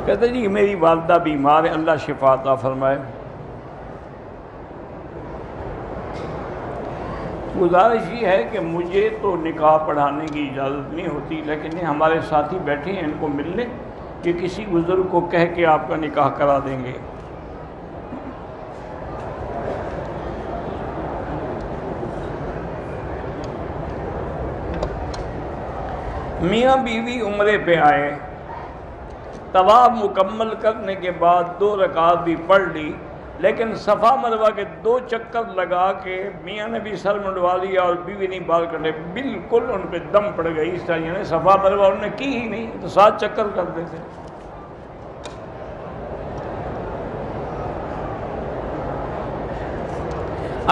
کہتے جی میری والدہ بیمار ہے، اللہ شفا عطا فرمائے۔ گزارش یہ ہے کہ مجھے تو نکاح پڑھانے کی اجازت نہیں ہوتی، لیکن یہ ہمارے ساتھی بیٹھے ہیں، ان کو مل لیں کہ کسی بزرگ کو کہہ کے آپ کا نکاح کرا دیں گے۔ میاں بیوی عمرے پہ آئے، طواف مکمل کرنے کے بعد 2 رکعت بھی پڑھ لی، لیکن صفا مروہ کے 2 چکر لگا کے میاں نے بھی سر منڈوا لیا اور بیوی نے بال کٹے، بالکل ان پہ دم پڑ گئی اس طرح، یعنی صفا مروہ انہوں نے کی ہی نہیں تو 7 چکر کرتے تھے۔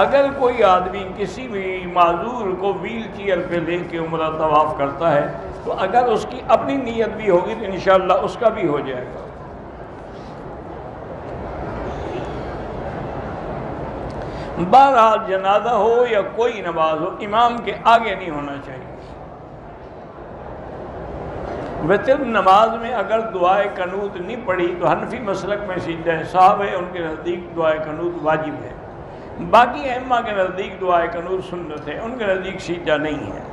اگر کوئی آدمی کسی بھی معذور کو ویل چیئر پہ لے کے عمرہ طواف کرتا ہے تو اگر اس کی اپنی نیت بھی ہوگی تو انشاءاللہ اس کا بھی ہو جائے گا۔ بہرحال جنازہ ہو یا کوئی نماز ہو، امام کے آگے نہیں ہونا چاہیے۔ وتر نماز میں اگر دعائے قنوت نہیں پڑھی تو حنفی مسلک میں سجدہ سہو ہے، ان کے نزدیک دعائے قنوت واجب ہے۔ باقی ائمہ کے نزدیک دعائے قنوت سنت ہے، ان کے نزدیک سجدہ نہیں ہے۔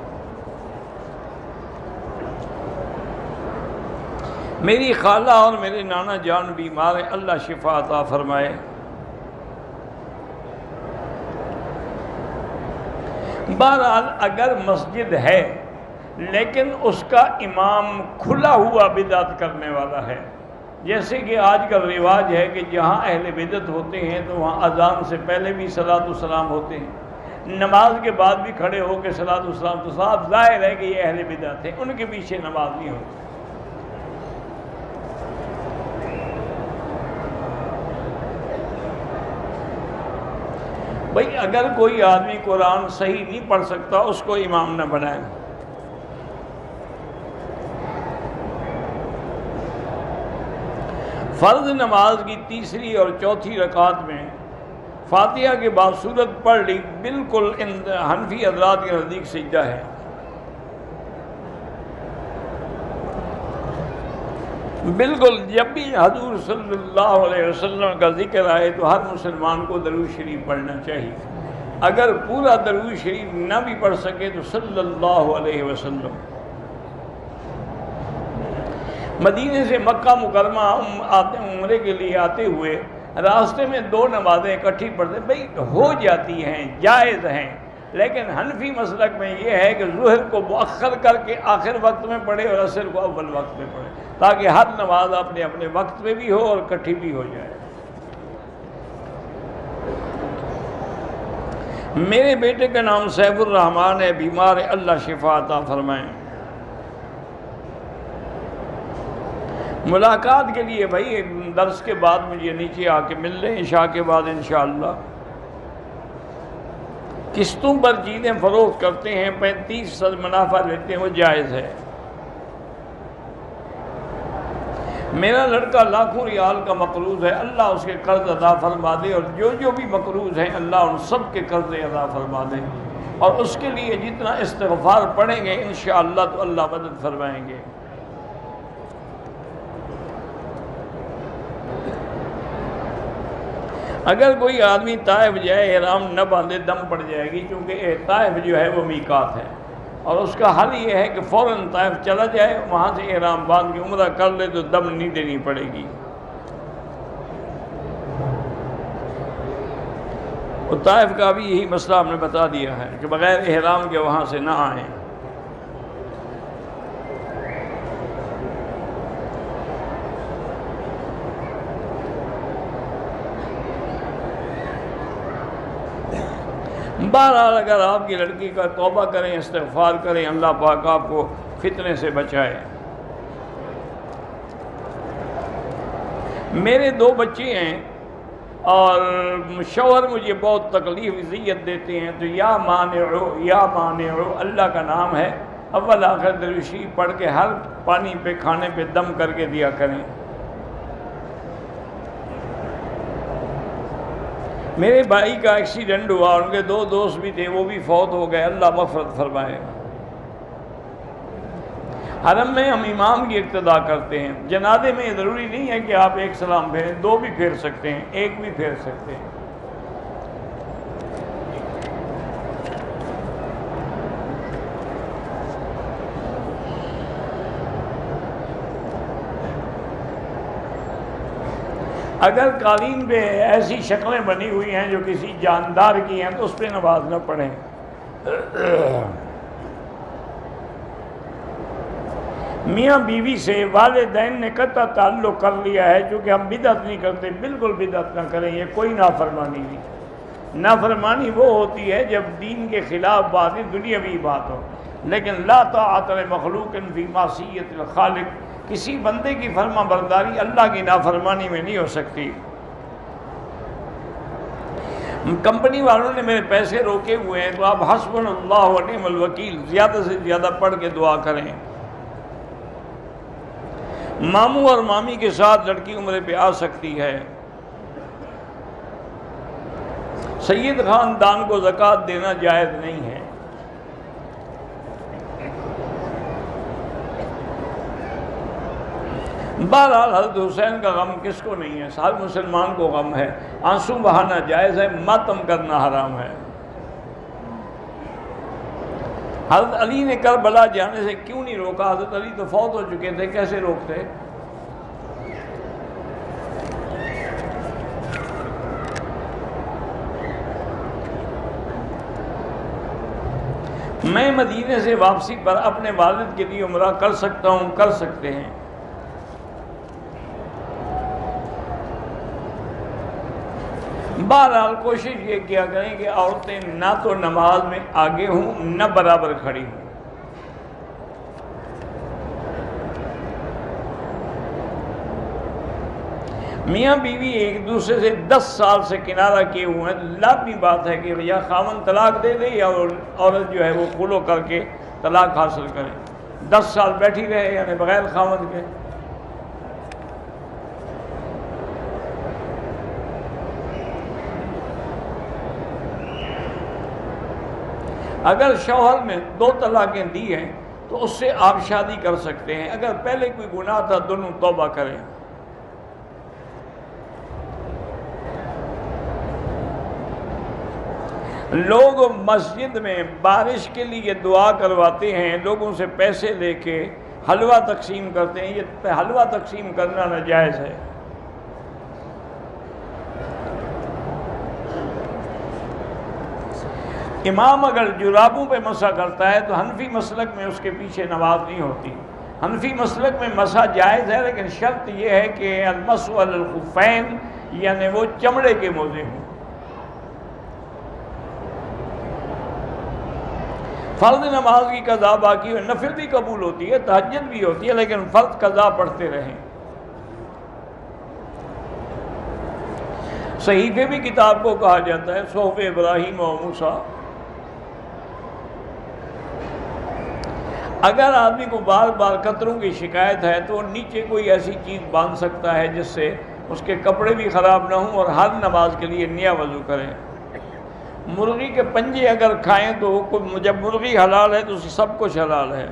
میری خالہ اور میرے نانا جان بیمار ہیں، اللہ شفا عطا فرمائے۔ بہرحال اگر مسجد ہے لیکن اس کا امام کھلا ہوا بدعت کرنے والا ہے، جیسے کہ آج کل رواج ہے کہ جہاں اہل بدعت ہوتے ہیں تو وہاں اذان سے پہلے بھی صلاۃ والسلام ہوتے ہیں، نماز کے بعد بھی کھڑے ہو کے صلاۃ والسلام، تو صاف ظاہر ہے کہ یہ اہل بدعت ہے، ان کے پیچھے نماز نہیں ہوتی۔ بھئی اگر کوئی آدمی قرآن صحیح نہیں پڑھ سکتا اس کو امام نہ بنائیں۔ فرض نماز کی 3 اور 4 رکعت میں فاتحہ کے بعد سورت پڑھ لی، بالکل حنفی حضرات کے نزدیک سجدہ ہے۔ بالکل جب بھی حضور صلی اللہ علیہ وسلم کا ذکر آئے تو ہر مسلمان کو درود شریف پڑھنا چاہیے، اگر پورا درود شریف نہ بھی پڑھ سکے تو صلی اللہ علیہ وسلم۔ مدینے سے مکہ مکرمہ عمرے کے لیے آتے ہوئے راستے میں 2 نمازیں اکٹھی پڑھتے، بھئی ہو جاتی ہیں، جائز ہیں، لیکن حنفی مسلک میں یہ ہے کہ ظہر کو مؤخر کر کے آخر وقت میں پڑھے اور عصر کو اول وقت میں پڑھے، تاکہ ہر نماز اپنے اپنے وقت میں بھی ہو اور اکٹھی بھی ہو جائے۔ میرے بیٹے کا نام سیف الرحمان ہے، بیمار ہے، اللہ شفا عطا فرمائیں۔ ملاقات کے لیے بھائی درس کے بعد مجھے نیچے آ کے مل لیں، عشاء کے بعد انشاءاللہ۔ قسطوں پر چیزیں فروخت کرتے ہیں، 35% منافع لیتے ہیں، وہ جائز ہے۔ میرا لڑکا لاکھوں ریال کا مقروض ہے، اللہ اس کے قرض ادا فرما دے، اور جو بھی مقروض ہیں اللہ ان سب کے قرض ادا فرما دے، اور اس کے لیے جتنا استغفار پڑھیں گے انشاءاللہ تو اللہ مدد فرمائیں گے۔ اگر کوئی آدمی طائف جائے احرام نہ باندھے دم پڑ جائے گی، کیونکہ طائف جو ہے وہ میقات ہے، اور اس کا حل یہ ہے کہ فوراً طائف چلا جائے، وہاں سے احرام باندھ کے عمرہ کر لے تو دم نہیں دینی پڑے گی۔ اور طائف کا بھی یہی مسئلہ ہم نے بتا دیا ہے کہ بغیر احرام کے وہاں سے نہ آئیں۔ بہرحال اگر آپ کی لڑکی کا توبہ کریں، استغفار کریں، اللہ پاک آپ کو فتنے سے بچائے۔ میرے 2 بچے ہیں اور شوہر مجھے بہت تکلیف اذیت دیتے ہیں، تو یا مانعو اللہ کا نام ہے، اول آخر درود شریف پڑھ کے ہر پانی پہ کھانے پہ دم کر کے دیا کریں۔ میرے بھائی کا ایکسیڈنٹ ہوا، ان کے 2 دوست بھی تھے، وہ بھی فوت ہو گئے، اللہ مغفرت فرمائے۔ حرم میں ہم امام کی اقتداء کرتے ہیں، جنازے میں ضروری نہیں ہے کہ آپ ایک سلام پھیریں، 2 بھی پھیر سکتے ہیں، 1 بھی پھیر سکتے ہیں۔ اگر قالین پہ ایسی شکلیں بنی ہوئی ہیں جو کسی جاندار کی ہیں تو اس پہ نماز نہ پڑھیں۔ میاں بیوی سے والدین نے قطع تعلق کر لیا ہے، چونکہ ہم بدعت نہیں کرتے، بالکل بدعت نہ کریں، یہ کوئی نافرمانی نہیں۔ نافرمانی وہ ہوتی ہے جب دین کے خلاف بات دنیاوی بات ہو، لیکن لا طاعت لمخلوق فی معصیت الخالق، کسی بندے کی فرما برداری اللہ کی نافرمانی میں نہیں ہو سکتی۔ کمپنی والوں نے میرے پیسے روکے ہوئے ہیں تو آپ حسبنا اللہ و نعم الوکیل زیادہ سے زیادہ پڑھ کے دعا کریں۔ ماموں اور مامی کے ساتھ لڑکی عمرے پہ آ سکتی ہے۔ سید خاندان کو زکوٰۃ دینا جائز نہیں ہے۔ بہرحال حضرت حسین کا غم کس کو نہیں ہے؟ ہر مسلمان کو غم ہے۔ آنسو بہانا جائز ہے، ماتم کرنا حرام ہے۔ حضرت علی نے کربلا جانے سے کیوں نہیں روکا؟ حضرت علی تو فوت ہو چکے تھے، کیسے روکتے؟ میں مدینے سے واپسی پر اپنے والد کے لیے عمرہ کر سکتا ہوں؟ کر سکتے ہیں۔ بہرحال کوشش یہ کیا کریں کہ عورتیں نہ تو نماز میں آگے ہوں نہ برابر کھڑی ہوں۔ میاں بیوی ایک دوسرے سے 10 سال سے کنارہ کیے ہوئے ہیں، لازمی بات ہے کہ یا خاوند طلاق دے دے یا عورت جو ہے وہ خلو کر کے طلاق حاصل کرے۔ 10 سال بیٹھی رہے یعنی بغیر خاوند کے۔ اگر شوہر نے 2 طلاقیں دی ہیں تو اس سے آپ شادی کر سکتے ہیں۔ اگر پہلے کوئی گناہ تھا دونوں توبہ کریں۔ لوگ مسجد میں بارش کے لیے دعا کرواتے ہیں، لوگوں سے پیسے لے کے حلوہ تقسیم کرتے ہیں، یہ حلوہ تقسیم کرنا ناجائز ہے۔ امام اگر جرابوں پہ مسح کرتا ہے تو حنفی مسلک میں اس کے پیچھے نماز نہیں ہوتی۔ حنفی مسلک میں مسح جائز ہے، لیکن شرط یہ ہے کہ المسح علی الخفین یعنی وہ چمڑے کے موزے ہوں۔ فرض نماز کی قضا باقی ہے، نفل بھی قبول ہوتی ہے، تہجد بھی ہوتی ہے، لیکن فرض قضا پڑھتے رہیں۔ صحیفے بھی کتاب کو کہا جاتا ہے، صحف ابراہیم و موسیٰ۔ اگر آدمی کو بار بار قطروں کی شکایت ہے تو نیچے کوئی ایسی چیز باندھ سکتا ہے جس سے اس کے کپڑے بھی خراب نہ ہوں اور ہر نماز کے لیے نیا وضو کریں۔ مرغی کے پنجے اگر کھائیں تو جب مرغی حلال ہے تو سب کچھ حلال ہے۔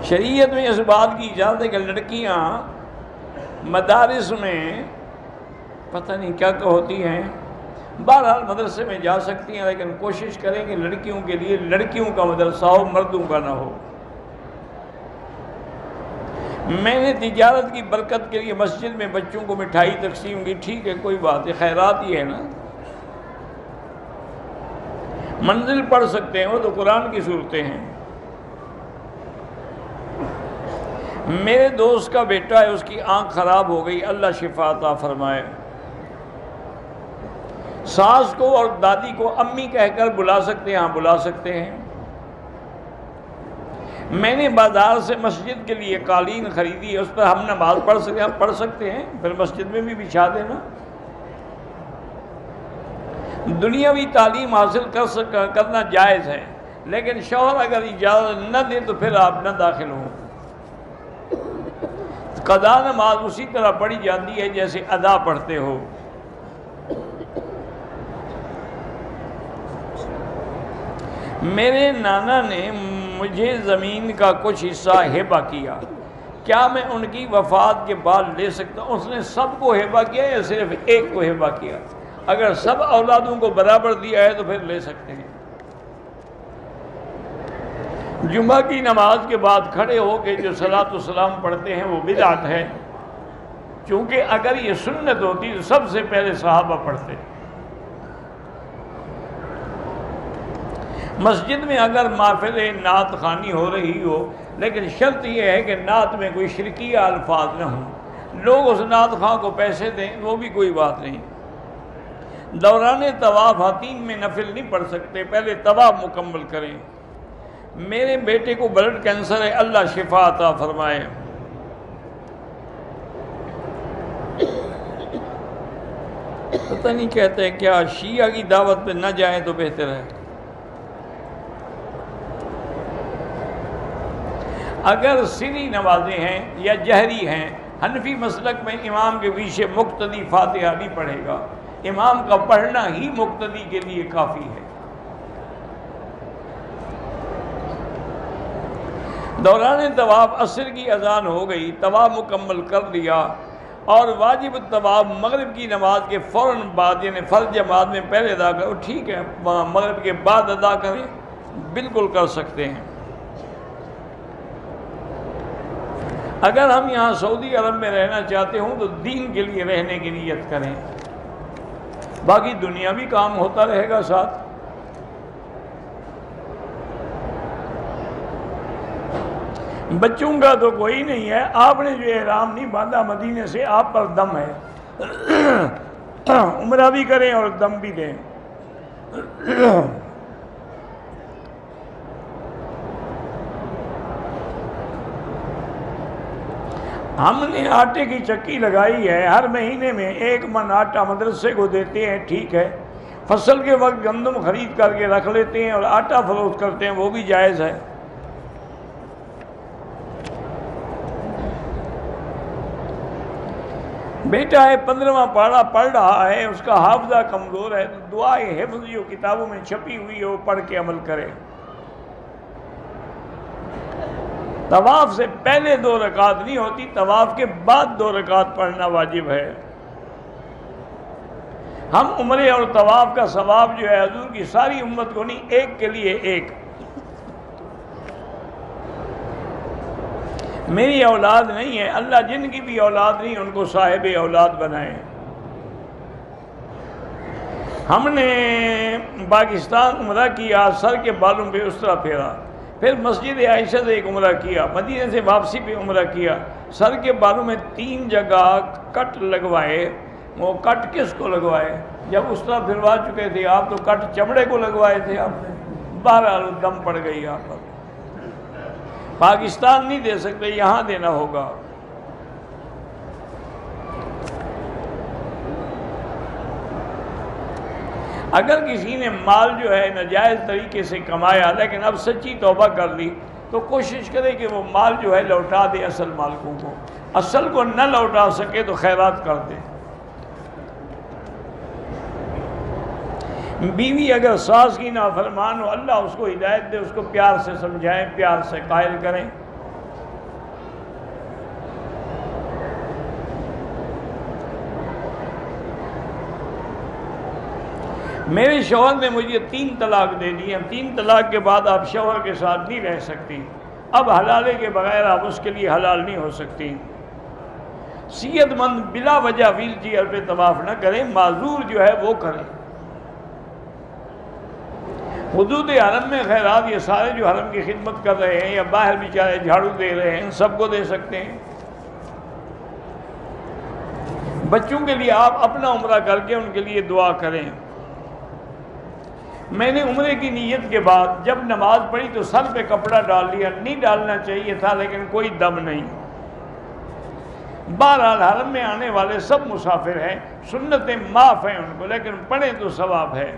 شریعت میں اس بات کی اجازت ہے کہ لڑکیاں مدارس میں پتہ نہیں کیا ہوتی ہیں، بہرحال مدرسے میں جا سکتی ہیں، لیکن کوشش کریں کہ لڑکیوں کے لیے لڑکیوں کا مدرسہ ہو، مردوں کا نہ ہو۔ میں نے تجارت کی برکت کے لیے مسجد میں بچوں کو مٹھائی تقسیم کی، ٹھیک ہے، کوئی بات ہے، خیرات ہی ہے نا۔ منزل پڑھ سکتے ہیں، وہ تو قرآن کی صورتیں ہیں۔ میرے دوست کا بیٹا ہے، اس کی آنکھ خراب ہو گئی، اللہ شفا عطا فرمائے۔ ساس کو اور دادی کو امی کہہ کر بلا سکتے ہیں؟ ہاں بلا سکتے ہیں۔ میں نے بازار سے مسجد کے لیے قالین خریدی ہے، اس پر ہم نماز پڑھ سکتے ہیں؟ ہم پڑھ سکتے ہیں، پھر مسجد میں بھی بچھا دینا۔ دنیاوی تعلیم حاصل کرنا جائز ہے، لیکن شوہر اگر اجازت نہ دے تو پھر آپ نہ داخل ہوں۔ قضا نماز اسی طرح پڑھی جاتی ہے جیسے ادا پڑھتے ہو۔ میرے نانا نے مجھے زمین کا کچھ حصہ ہبہ کیا، کیا میں ان کی وفات کے بعد لے سکتا ہوں؟ اس نے سب کو ہبہ کیا یا صرف ایک کو ہبہ کیا؟ اگر سب اولادوں کو برابر دیا ہے تو پھر لے سکتے ہیں۔ جمعہ کی نماز کے بعد کھڑے ہو کے جو صلاۃ و سلام پڑھتے ہیں وہ بدعت ہے، چونکہ اگر یہ سنت ہوتی تو سب سے پہلے صحابہ پڑھتے۔ مسجد میں اگر محفل نعت خوانی ہو رہی ہو، لیکن شرط یہ ہے کہ نعت میں کوئی شرکیہ الفاظ نہ ہوں، لوگ اس نعت خواں کو پیسے دیں، وہ بھی کوئی بات نہیں۔ دوران طواف حتیم میں نفل نہیں پڑھ سکتے، پہلے طواف مکمل کریں۔ میرے بیٹے کو بلڈ کینسر ہے، اللہ شفا عطا فرمائے۔ پتہ نہیں کہتے ہیں کیا شیعہ کی دعوت پہ نہ جائیں تو بہتر ہے۔ اگر سری نمازیں ہیں یا جہری ہیں، حنفی مسلک میں امام کے پیچھے مقتدی فاتحہ نہیں پڑھے گا، امام کا پڑھنا ہی مقتدی کے لیے کافی ہے۔ دوران طواف عصر کی اذان ہو گئی، طواف مکمل کر لیا اور واجب الطواف مغرب کی نماز کے فوراً بعد، یعنی فرض جماعت میں پہلے ادا کرو، ٹھیک ہے، مغرب کے بعد ادا کریں، بالکل کر سکتے ہیں۔ اگر ہم یہاں سعودی عرب میں رہنا چاہتے ہوں تو دین کے لیے رہنے کی نیت کریں، باقی دنیاوی کام ہوتا رہے گا ساتھ۔ بچوں کا تو کوئی نہیں ہے، آپ نے جو احرام نہیں باندھا مدینے سے، آپ پر دم ہے، عمرہ بھی کریں اور دم بھی دیں۔ ہم نے آٹے کی چکی لگائی ہے، ہر مہینے میں 1 من آٹا مدرسے کو دیتے ہیں، ٹھیک ہے، فصل کے وقت گندم خرید کر کے رکھ لیتے ہیں اور آٹا فروخت کرتے ہیں، وہ بھی جائز ہے۔ بیٹا ہے 15واں پارہ پڑھ رہا ہے، اس کا حافظہ کمزور ہے، تو دعائے حفظ جو کتابوں میں چھپی ہوئی ہے وہ پڑھ کے عمل کرے۔ طواف سے پہلے 2 رکعت نہیں ہوتی، طواف کے بعد 2 رکعت پڑھنا واجب ہے۔ ہم عمرے اور طواف کا ثواب جو ہے حضور کی ساری امت کو نہیں، ایک کے لیے ایک۔ میری اولاد نہیں ہے، اللہ جن کی بھی اولاد نہیں ان کو صاحب اولاد بنائے۔ ہم نے پاکستان عمرہ کیا، سر کے بالوں پہ اس طرح پھیرا، پھر مسجد عائشہ سے ایک عمرہ کیا، مدینے سے واپسی پہ عمرہ کیا، سر کے بالوں میں 3 جگہ کٹ لگوائے۔ وہ کٹ کس کو لگوائے؟ جب اس طرح پھروا چکے تھے آپ تو کٹ چمڑے کو لگوائے تھے آپ نے، بہرحال دم پڑ گئی آپ پر۔ پاکستان نہیں دے سکتے، یہاں دینا ہوگا۔ اگر کسی نے مال جو ہے ناجائز طریقے سے کمایا لیکن اب سچی توبہ کر لی تو کوشش کرے کہ وہ مال جو ہے لوٹا دے اصل مالکوں کو، اصل کو نہ لوٹا سکے تو خیرات کر دے۔ بیوی اگر ساس کی نافرمان ہو، اللہ اس کو ہدایت دے، اس کو پیار سے سمجھائیں، پیار سے قائل کریں۔ میرے شوہر نے مجھے 3 طلاق دے دی ہیں، 3 طلاق کے بعد آپ شوہر کے ساتھ نہیں رہ سکتی، اب حلالے کے بغیر آپ اس کے لیے حلال نہیں ہو سکتی۔ صحت مند بلا وجہ ویل چیئر پہ طواف نہ کریں، معذور جو ہے وہ کریں۔ حدود حرم میں خیرات یہ سارے جو حرم کی خدمت کر رہے ہیں یا باہر بیچارے جھاڑو دے رہے ہیں، سب کو دے سکتے ہیں۔ بچوں کے لیے آپ اپنا عمرہ کر کے ان کے لیے دعا کریں۔ میں نے عمرے کی نیت کے بعد جب نماز پڑھی تو سر پہ کپڑا ڈال لیا، نہیں ڈالنا چاہیے تھا لیکن کوئی دم نہیں۔ بہرحال حرم میں آنے والے سب مسافر ہیں، سنتیں معاف ہیں ان کو، لیکن پڑھیں تو ثواب ہے۔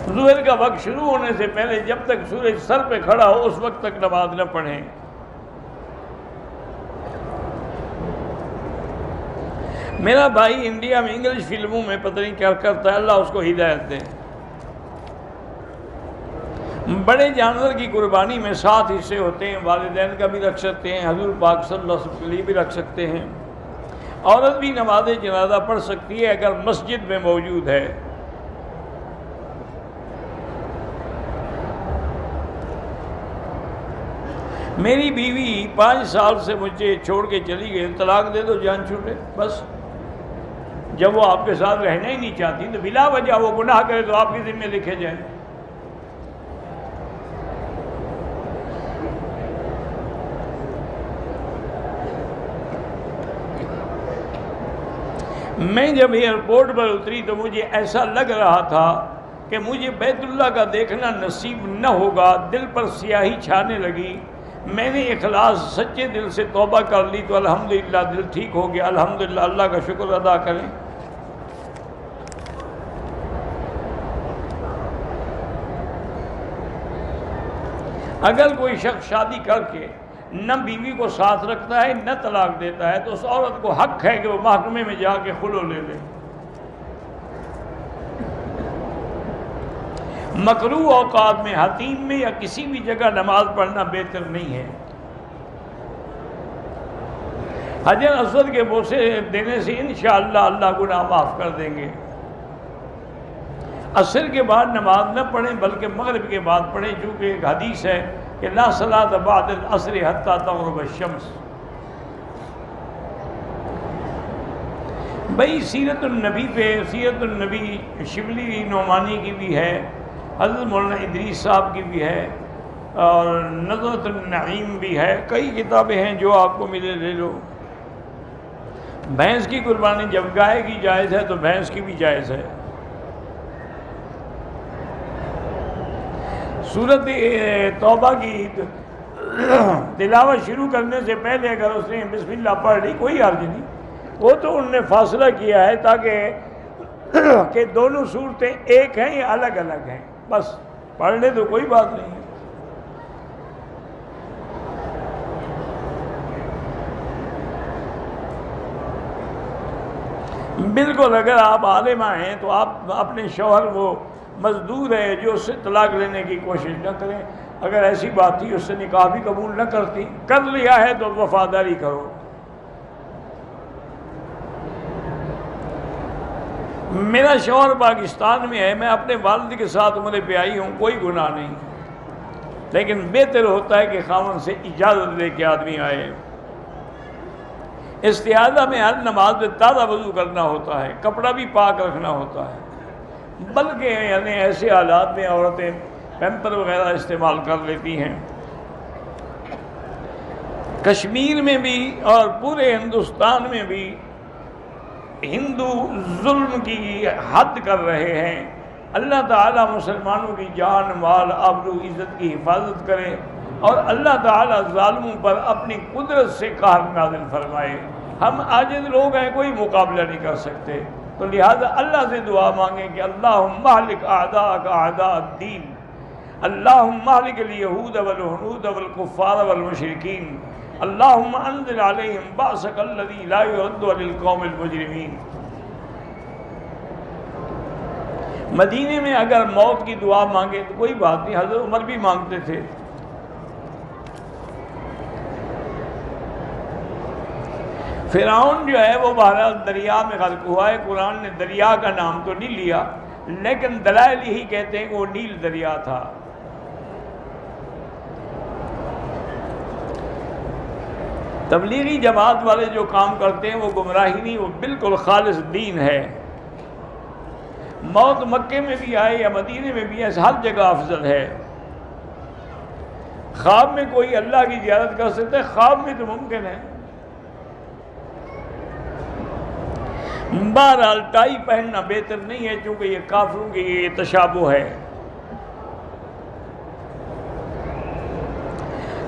ظہر کا وقت شروع ہونے سے پہلے جب تک سورج سر پہ کھڑا ہو اس وقت تک نماز نہ پڑھیں۔ میرا بھائی انڈیا میں انگلش فلموں میں پتہ نہیں کیا کرتا ہے، اللہ اس کو ہدایت دے۔ بڑے جانور کی قربانی میں 7 حصے ہوتے ہیں، والدین کا بھی رکھ سکتے ہیں، حضور پاک صلی اللہ علیہ وسلم کے لیے بھی رکھ سکتے ہیں۔ عورت بھی نماز جنازہ پڑھ سکتی ہے اگر مسجد میں موجود ہے۔ میری بیوی 5 سال سے مجھے چھوڑ کے چلی گئی، طلاق دے دو جان چھوٹے، بس جب وہ آپ کے ساتھ رہنا ہی نہیں چاہتی تو بلا وجہ وہ گناہ کرے تو آپ کے ذمہ لکھے جائیں۔ میں جب ایئرپورٹ پر اتری تو مجھے ایسا لگ رہا تھا کہ مجھے بیت اللہ کا دیکھنا نصیب نہ ہوگا، دل پر سیاہی چھانے لگی۔ میں نے اخلاص سچے دل سے توبہ کر لی تو الحمدللہ دل ٹھیک ہو گیا، الحمدللہ، اللہ کا شکر ادا کریں۔ اگر کوئی شخص شادی کر کے نہ بیوی کو ساتھ رکھتا ہے نہ طلاق دیتا ہے تو اس عورت کو حق ہے کہ وہ محکمے میں جا کے خلو لے لے۔ مکروہ اوقات میں حتیم میں یا کسی بھی جگہ نماز پڑھنا بہتر نہیں ہے۔ حجر اسود کے بوسے دینے سے انشاءاللہ اللہ گناہ معاف کر دیں گے۔ عصر کے بعد نماز نہ پڑھیں بلکہ مغرب کے بعد پڑھیں، چونکہ ایک حدیث ہے کہ لا صلاۃ بعد العصر حتی تغرب الشمس۔ بھئی سیرت النبی پہ، سیرت النبی شبلی نعمانی کی بھی ہے، حضرت مولانا ادریس صاحب کی بھی ہے، اور نظرۃ النعیم بھی ہے، کئی کتابیں ہیں، جو آپ کو ملے لے لو۔ بھینس کی قربانی جب گائے کی جائز ہے تو بھینس کی بھی جائز ہے۔ سورت توبہ کی تلاوت شروع کرنے سے پہلے اگر اس نے بسم اللہ پڑھ لی کوئی حرج نہیں، وہ تو انہوں نے فاصلہ کیا ہے تاکہ کہ دونوں صورتیں ایک ہیں یا الگ الگ ہیں، بس پڑھ لے تو کوئی بات نہیں ہے۔ بالکل اگر آپ عالمہ ہیں تو آپ اپنے شوہر وہ مزدور ہے جو اس سے طلاق لینے کی کوشش نہ کریں۔ اگر ایسی بات تھی اس سے نکاح بھی قبول نہ کرتی، کر لیا ہے تو وفاداری کرو۔ میرا شوہر پاکستان میں ہے، میں اپنے والد کے ساتھ عمرے پہ آئی ہوں، کوئی گناہ نہیں، لیکن بہتر ہوتا ہے کہ خاوند سے اجازت لے کے آدمی آئے۔ استعاذہ میں ہر نماز میں تازہ وضو کرنا ہوتا ہے، کپڑا بھی پاک رکھنا ہوتا ہے، بلکہ یعنی ایسے حالات میں عورتیں پیمپر وغیرہ استعمال کر لیتی ہیں۔ کشمیر میں بھی اور پورے ہندوستان میں بھی ہندو ظلم کی حد کر رہے ہیں۔ اللہ تعالیٰ مسلمانوں کی جان، مال، آبرو، عزت کی حفاظت کرے اور اللہ تعالیٰ ظالموں پر اپنی قدرت سے قہر نازل فرمائے۔ ہم عاجز لوگ ہیں، کوئی مقابلہ نہیں کر سکتے، تو لہذا اللہ سے دعا مانگیں کہ اللہم اہلک اعداءک اعداء الدین، اللہم اہلک الیہود والہنود والکفار والمشرکین، اللہم انزل علیہم بأسک الذی لا یرد علی القوم المجرمین۔ مدینے میں اگر موت کی دعا مانگے تو کوئی بات نہیں، حضرت عمر بھی مانگتے تھے۔ فرعون جو ہے وہ بہرحال دریا میں غرق ہوا ہے، قرآن نے دریا کا نام تو نہیں لیا، لیکن دلائل یہی کہتے ہیں کہ وہ نیل دریا تھا۔ تبلیغی جماعت والے جو کام کرتے ہیں وہ گمراہی نہیں، وہ بالکل خالص دین ہے۔ موت مکے میں بھی آئے یا مدینے میں بھی آئے، ہر جگہ افضل ہے۔ خواب میں کوئی اللہ کی زیارت کر سکتا ہے، خواب میں تو ممکن ہے۔ بہرحال ٹائی پہننا بہتر نہیں ہے چونکہ یہ کافروں کی یہ تشابہ ہے۔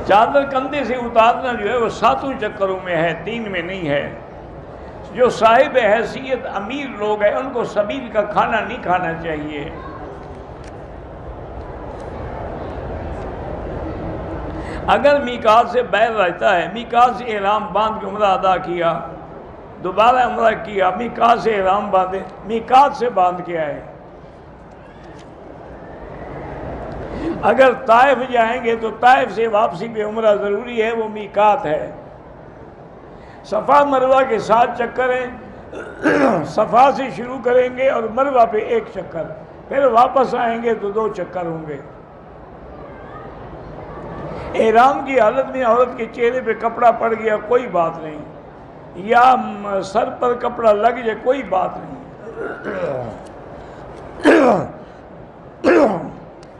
چادر کندھے سے اتارنا جو ہے وہ 7 چکروں میں ہے، 3 میں نہیں ہے۔ جو صاحب حیثیت امیر لوگ ہیں ان کو سبیل کا کھانا نہیں کھانا چاہیے۔ اگر میقات سے باہر رہتا ہے، میقات سے احرام باندھ کے عمرہ ادا کیا، دوبارہ عمرہ کیا، میقات سے احرام باندھے، میقات سے باندھ کے آئے۔ اگر طائف جائیں گے تو طائف سے واپسی پہ عمرہ ضروری ہے، وہ میقات ہے۔ صفا مروہ کے 7 چکر ہیں، صفا سے شروع کریں گے اور مروہ پہ 1 چکر، پھر واپس آئیں گے تو 2 چکر ہوں گے۔ احرام کی حالت میں عورت کے چہرے پہ کپڑا پڑ گیا کوئی بات نہیں، یا سر پر کپڑا لگ جائے کوئی بات نہیں۔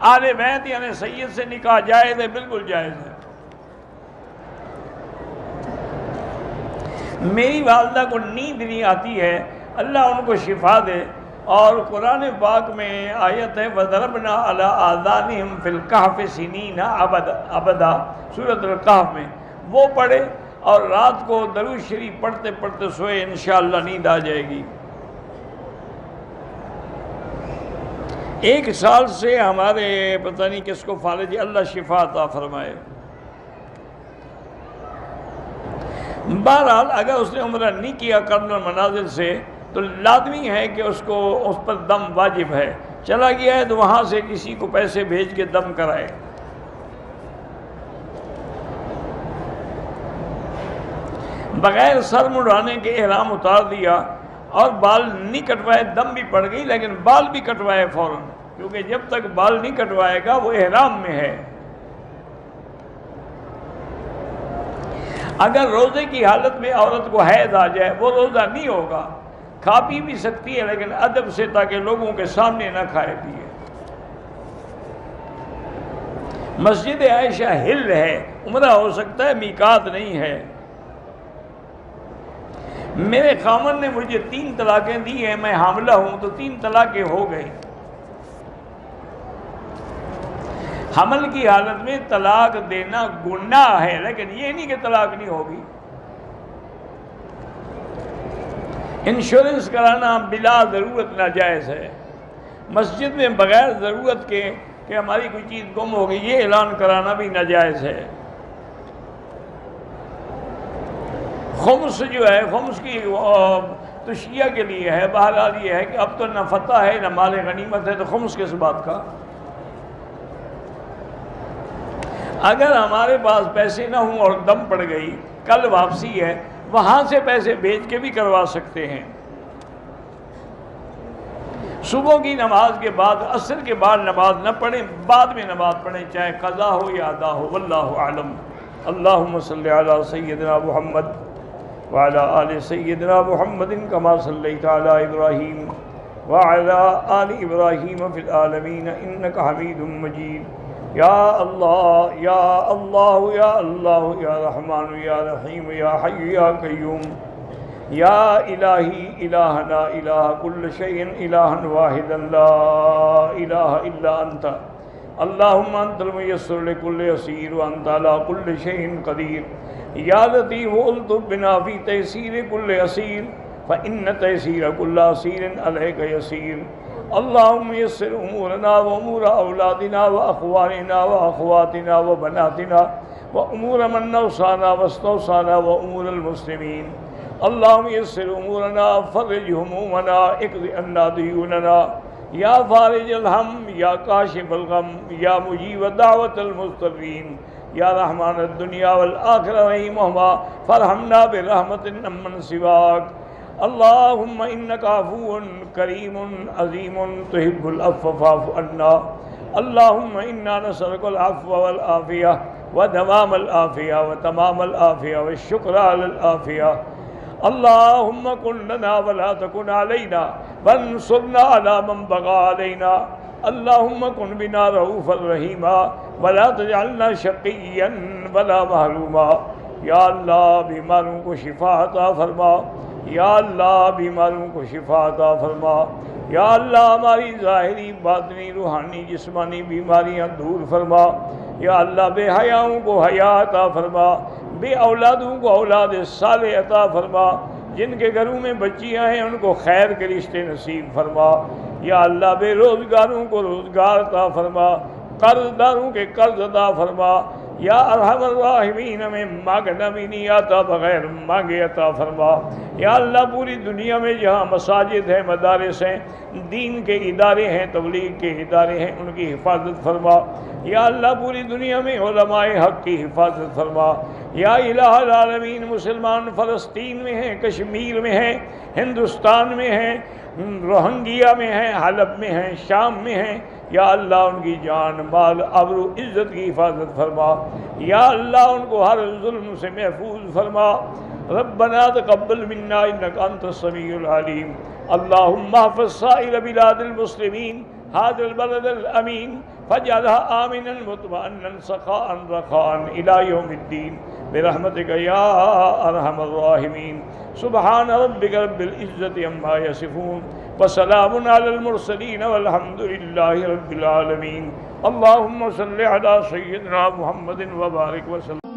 آل بیت یعنی سید سے نکاح جائز ہے، بالکل جائز ہے۔ میری والدہ کو نیند نہیں آتی ہے، اللہ ان کو شفا دے، اور قرآن پاک میں آیت ہے وَضَرَبْنَا عَلَىٰ آذَانِهِمْ فِي الْكَهْفِ سِنِينَ عَبَدًا سورۃ الکہف میں وہ پڑھے، اور رات کو درود شریف پڑھتے پڑھتے سوئے، انشاءاللہ نیند آ جائے گی۔ 1 سال سے ہمارے پتہ نہیں کس کو فالج، اللہ شفا عطا فرمائے۔ بہرحال اگر اس نے عمرہ نہیں کیا قرن المنازل سے تو لازمی ہے کہ اس پر دم واجب ہے۔ چلا گیا ہے تو وہاں سے کسی کو پیسے بھیج کے دم کرائے۔ بغیر سر مڑانے کے احرام اتار دیا اور بال نہیں کٹوائے، دم بھی پڑ گئی لیکن بال بھی کٹوائے فوراً، کیونکہ جب تک بال نہیں کٹوائے گا وہ احرام میں ہے۔ اگر روزے کی حالت میں عورت کو حیض آ جائے وہ روزہ نہیں ہوگا، کھا پی بھی سکتی ہے لیکن ادب سے، تاکہ لوگوں کے سامنے نہ کھائے پیے۔ مسجد عائشہ ہل ہے، عمرہ ہو سکتا ہے، میقات نہیں ہے۔ میرے خامن نے مجھے 3 طلاقیں دی ہیں، میں حاملہ ہوں تو 3 طلاقیں ہو گئی۔ حمل کی حالت میں طلاق دینا گناہ ہے، لیکن یہ نہیں کہ طلاق نہیں ہوگی۔ انشورنس کرانا بلا ضرورت ناجائز ہے۔ مسجد میں بغیر ضرورت کے کہ ہماری کوئی چیز گم ہو گئی، یہ اعلان کرانا بھی ناجائز ہے۔ خمس جو ہے، خمس کی تو شیعہ کے لیے ہے، بہرحال یہ ہے کہ اب تو نہ فتح ہے نہ مال غنیمت ہے، تو خمس کس بات کا؟ اگر ہمارے پاس پیسے نہ ہوں اور دم پڑ گئی، کل واپسی ہے، وہاں سے پیسے بھیج کے بھی کروا سکتے ہیں۔ صبح کی نماز کے بعد، عصر کے بعد نماز نہ پڑھیں، بعد میں نماز پڑھیں، چاہے قضا ہو یا ادا ہو، واللہ اعلم۔ اللہم صلی علی سیدنا محمد وعلی آل سیدنا محمد کما صلیت علی ابراہیم وعلی آل ابراہیم فی العالمین انک حمید مجید۔ یا اللہ یا اللہ یا اللہ یا رحمان یا رحیم یا حی یا قیوم یا الہی الہنا الہ کل شیء الہا واحدا لا الہ الا انت اللہم انت المیسر لکل یسیر وانت علی کل شیء قدیر یا لطیف الطف بنا فی تیسیر کل اسیر فإن تیسیر کل اسیر علیک یسیر۔ اللہم یسر امورنا و امور اولادنا و اخواننا و اخواتنا و بناتنا و امور من نوصانا و استوصانا و امور المسلمین۔ اللہم یسر امورنا فرج ہمومنا اقض عنا دیوننا یا فارج الہم یا کاشف الغم یا مجیب دعوت المضطرین یا رحمان الدنیا والآخرہ رحمہما فرحمنا برحمت من سواک۔ اللہم انک عفو کریم عظیم تحب العفو فاعف عنا۔ اللہم انا نسألک العفو والعافیہ ودوام العافیہ وتمام العافیہ والشکر علی العافیہ۔ اللہم کن لنا ولا تکن علینا وانصرنا علی من بغى علینا۔ اللہم کن بنا رؤوفا رحیما ولا تجعلنا شقیا ولا محروما۔ یا اللہ بیماروں کو شفا عطا فرما، یا اللہ بیماروں کو شفا عطا فرما، یا اللہ ہماری ظاہری باطنی روحانی جسمانی بیماریاں دور فرما، یا اللہ بے حیاؤں کو حیا عطا فرما، بے اولادوں کو اولاد صالح عطا فرما، جن کے گھروں میں بچیاں ہیں ان کو خیر کے رشتے نصیب فرما، یا اللہ بے روزگاروں کو روزگار عطا فرما، قرض داروں کے قرض عطا فرما، یا ارحم الراحمین ہمیں مانگنا بھی نہیں آتا بغیر مانگے عطا فرما۔ یا اللہ پوری دنیا میں جہاں مساجد ہیں، مدارس ہیں، دین کے ادارے ہیں، تبلیغ کے ادارے ہیں، ان کی حفاظت فرما۔ یا اللہ پوری دنیا میں علماء حق کی حفاظت فرما۔ یا الہ العالمین مسلمان فلسطین میں ہیں، کشمیر میں ہیں، ہندوستان میں ہیں، روہنگیا میں ہیں، حلب میں ہیں، شام میں ہیں، یا اللہ ان کی جان مال آبرو عزت کی حفاظت فرما۔ یا اللہ ان کو ہر ظلم سے محفوظ فرما۔ ربنا تقبل منا انك انت السميع العليم۔ اللهم احفظ سائر بلاد المسلمين هذا البلد الامين فاجعلها آمنا مطمئنا سخاء رخاء الى يوم الدين برحمتك يا ارحم الراحمين۔ سبحان ربك رب العزة عما يصفون وسلام على المرسلين والحمد لله رب العالمين۔ اللهم صل على سيدنا محمد وبارك وسلم۔